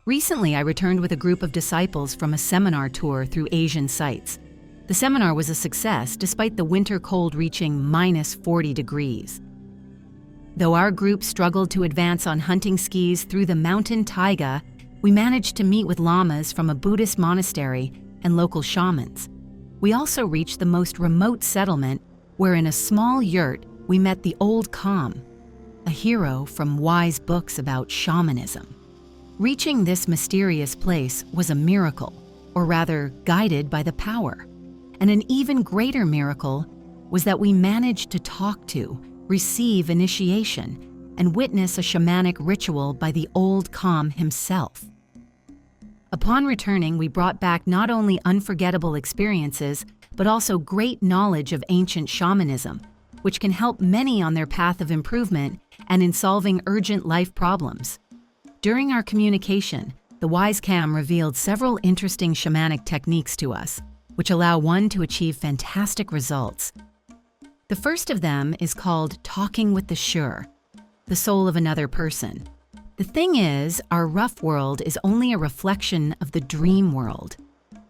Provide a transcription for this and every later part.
Recently, I returned with a group of disciples from a seminar tour through Asian sites. The seminar was a success despite the winter cold reaching -40 degrees. Though our group struggled to advance on hunting skis through the mountain taiga, we managed to meet with lamas from a Buddhist monastery and local shamans. We also reached the most remote settlement where in a small yurt we met the old Kam, a hero from wise books about shamanism. Reaching this mysterious place was a miracle, or rather guided by the power. And an even greater miracle was that we managed to talk to, receive initiation, and witness a shamanic ritual by the old Kam himself. Upon returning, we brought back not only unforgettable experiences, but also great knowledge of ancient shamanism, which can help many on their path of improvement and in solving urgent life problems. During our communication, the wise Kam revealed several interesting shamanic techniques to us, which allow one to achieve fantastic results. The first of them is called talking with the Sure, the soul of another person. The thing is, our rough world is only a reflection of the dream world.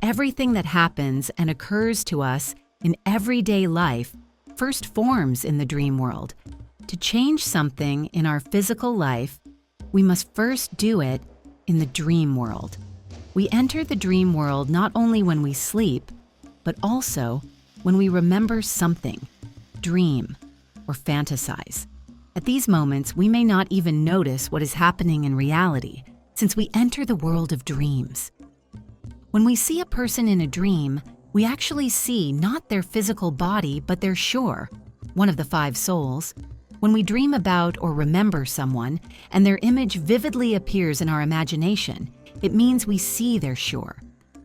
Everything that happens and occurs to us in everyday life first forms in the dream world. To change something in our physical life, we must first do it in the dream world. We enter the dream world not only when we sleep, but also when we remember something, dream, or fantasize. At these moments, we may not even notice what is happening in reality, since we enter the world of dreams. When we see a person in a dream, we actually see not their physical body, but their Sure, one of the 5 souls. When we dream about or remember someone, and their image vividly appears in our imagination, it means we see their Sure.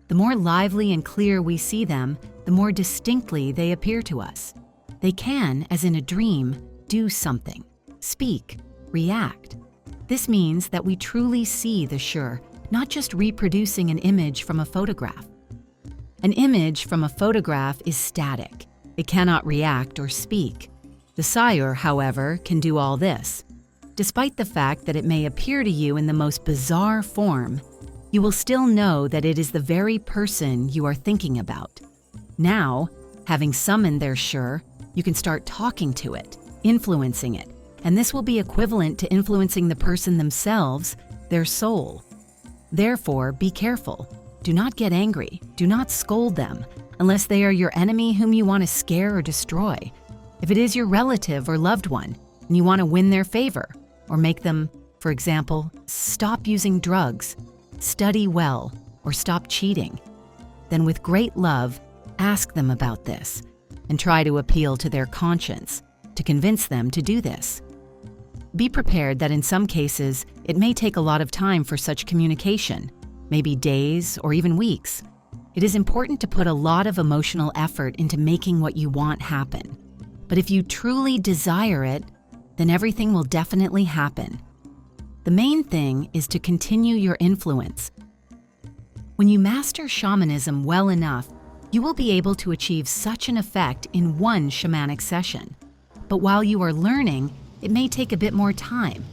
The more lively and clear we see them, the more distinctly they appear to us. They can, as in a dream, do something, speak, react. This means that we truly see the Sure, not just reproducing an image from a photograph. An image from a photograph is static. It cannot react or speak. The Sire, however, can do all this. Despite the fact that it may appear to you in the most bizarre form, you will still know that it is the very person you are thinking about. Now, having summoned their Sure, you can start talking to it, influencing it, and this will be equivalent to influencing the person themselves, their soul. Therefore, be careful. Do not get angry. Do not scold them, unless they are your enemy whom you want to scare or destroy. If it is your relative or loved one, and you want to win their favor, or make them, for example, stop using drugs, study well, or stop cheating, then with great love, ask them about this, and try to appeal to their conscience to convince them to do this. Be prepared that in some cases, it may take a lot of time for such communication, maybe days or even weeks. It is important to put a lot of emotional effort into making what you want happen. But if you truly desire it, then everything will definitely happen. The main thing is to continue your influence. When you master shamanism well enough, you will be able to achieve such an effect in one shamanic session. But while you are learning, it may take a bit more time.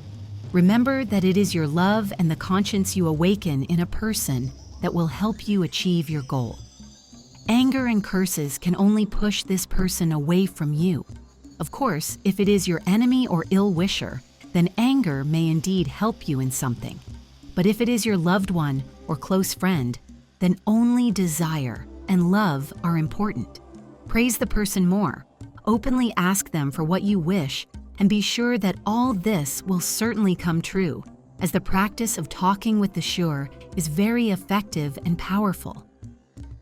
Remember that it is your love and the conscience you awaken in a person that will help you achieve your goal. Anger and curses can only push this person away from you. Of course, if it is your enemy or ill-wisher, then anger may indeed help you in something. But if it is your loved one or close friend, then only desire and love are important. Praise the person more. Openly ask them for what you wish, and be sure that all this will certainly come true, as the practice of talking with the Sure is very effective and powerful.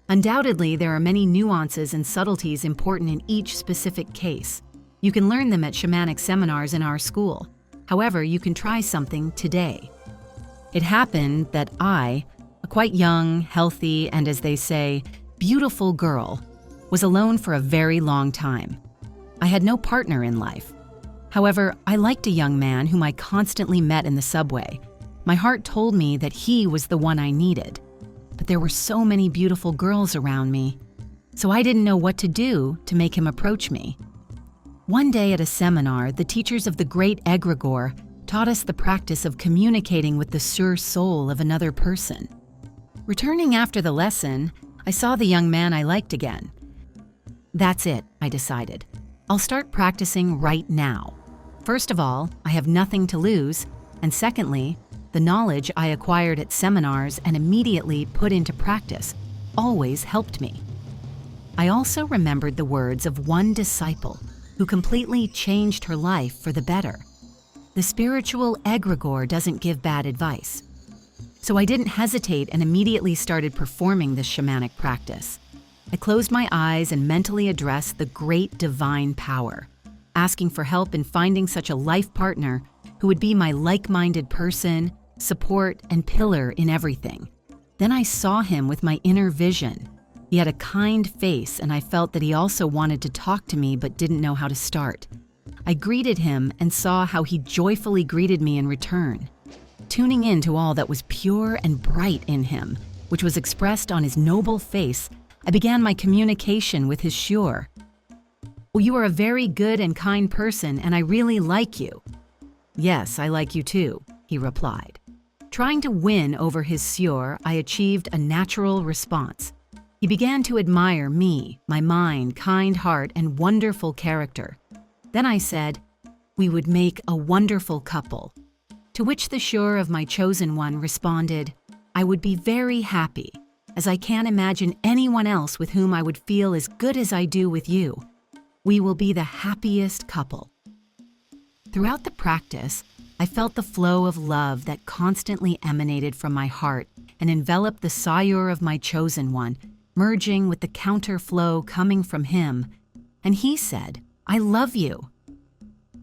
Undoubtedly, there are many nuances and subtleties important in each specific case. You can learn them at shamanic seminars in our school. However, you can try something today. It happened that I, a quite young, healthy, and as they say, beautiful girl, was alone for a very long time. I had no partner in life. However, I liked a young man whom I constantly met in the subway. My heart told me that he was the one I needed. But there were so many beautiful girls around me, so I didn't know what to do to make him approach me. One day at a seminar, the teachers of the great egregore taught us the practice of communicating with the sur soul of another person. Returning after the lesson, I saw the young man I liked again. That's it, I decided. I'll start practicing right now. First of all, I have nothing to lose, and secondly, the knowledge I acquired at seminars and immediately put into practice always helped me. I also remembered the words of one disciple who completely changed her life for the better. The spiritual egregore doesn't give bad advice. So I didn't hesitate and immediately started performing this shamanic practice. I closed my eyes and mentally addressed the great divine power, asking for help in finding such a life partner who would be my like-minded person, support, and pillar in everything. Then I saw him with my inner vision. He had a kind face, and I felt that he also wanted to talk to me but didn't know how to start. I greeted him and saw how he joyfully greeted me in return. Tuning in to all that was pure and bright in him, which was expressed on his noble face, I began my communication with his sure. Well, you are a very good and kind person, and I really like you. Yes, I like you too, he replied. Trying to win over his sure, I achieved a natural response. He began to admire me, my mind, kind heart, and wonderful character. Then I said, we would make a wonderful couple. To which the sure of my chosen one responded, I would be very happy, as I can't imagine anyone else with whom I would feel as good as I do with you. We will be the happiest couple. Throughout the practice, I felt the flow of love that constantly emanated from my heart and enveloped the sayur of my chosen one, merging with the counterflow coming from him. And he said, I love you.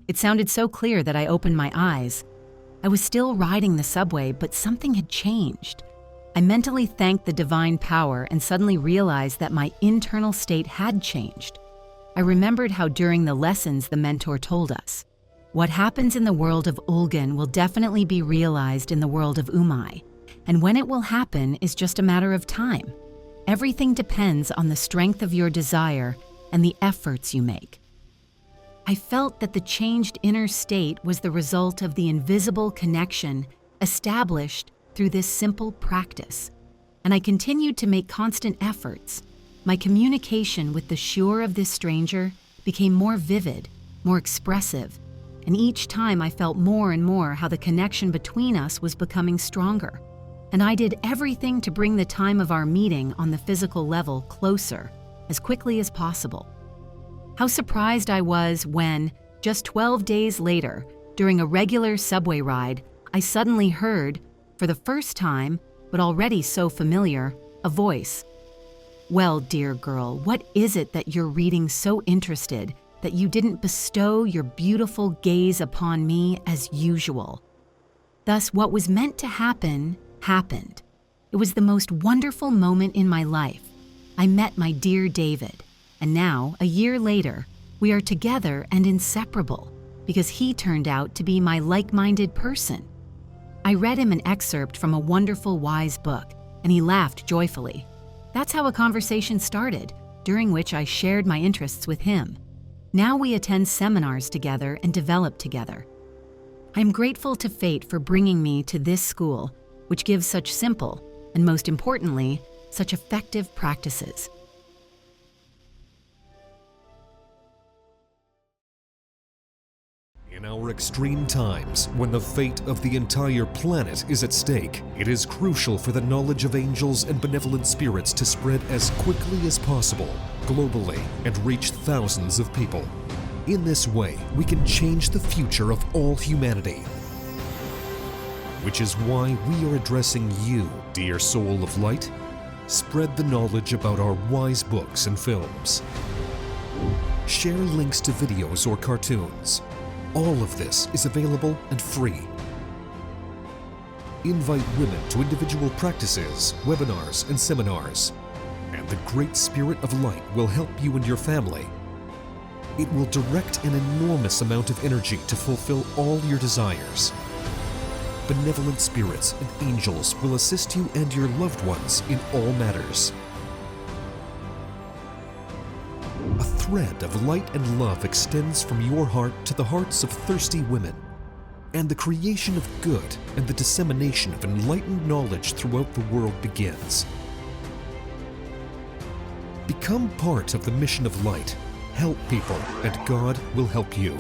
It sounded so clear that I opened my eyes. I was still riding the subway, but something had changed. I mentally thanked the divine power and suddenly realized that my internal state had changed. I remembered how during the lessons the mentor told us, what happens in the world of Ulgan will definitely be realized in the world of Umai, and when it will happen is just a matter of time. Everything depends on the strength of your desire and the efforts you make. I felt that the changed inner state was the result of the invisible connection established through this simple practice, and I continued to make constant efforts. My communication with the sure of this stranger became more vivid, more expressive, and each time I felt more and more how the connection between us was becoming stronger. And I did everything to bring the time of our meeting on the physical level closer, as quickly as possible. How surprised I was when, just 12 days later, during a regular subway ride, I suddenly heard, for the first time, but already so familiar, a voice. Well, dear girl, what is it that you're reading so interested that you didn't bestow your beautiful gaze upon me as usual? Thus, what was meant to happen, happened. It was the most wonderful moment in my life. I met my dear David, and now, a year later, we are together and inseparable because he turned out to be my like-minded person. I read him an excerpt from a wonderful, wise book, and he laughed joyfully. That's how a conversation started, during which I shared my interests with him. Now we attend seminars together and develop together. I'm grateful to fate for bringing me to this school, which gives such simple, and most importantly, such effective practices. In our extreme times, when the fate of the entire planet is at stake, it is crucial for the knowledge of angels and benevolent spirits to spread as quickly as possible, globally, and reach thousands of people. In this way, we can change the future of all humanity. Which is why we are addressing you, dear soul of light. Spread the knowledge about our wise books and films. Share links to videos or cartoons. All of this is available and free. Invite women to individual practices, webinars, and seminars. And the Great Spirit of Light will help you and your family. It will direct an enormous amount of energy to fulfill all your desires. Benevolent spirits and angels will assist you and your loved ones in all matters. A thread of light and love extends from your heart to the hearts of thirsty women. and the creation of good and the dissemination of enlightened knowledge throughout the world begins. Become part of the mission of light. Help people, and God will help you.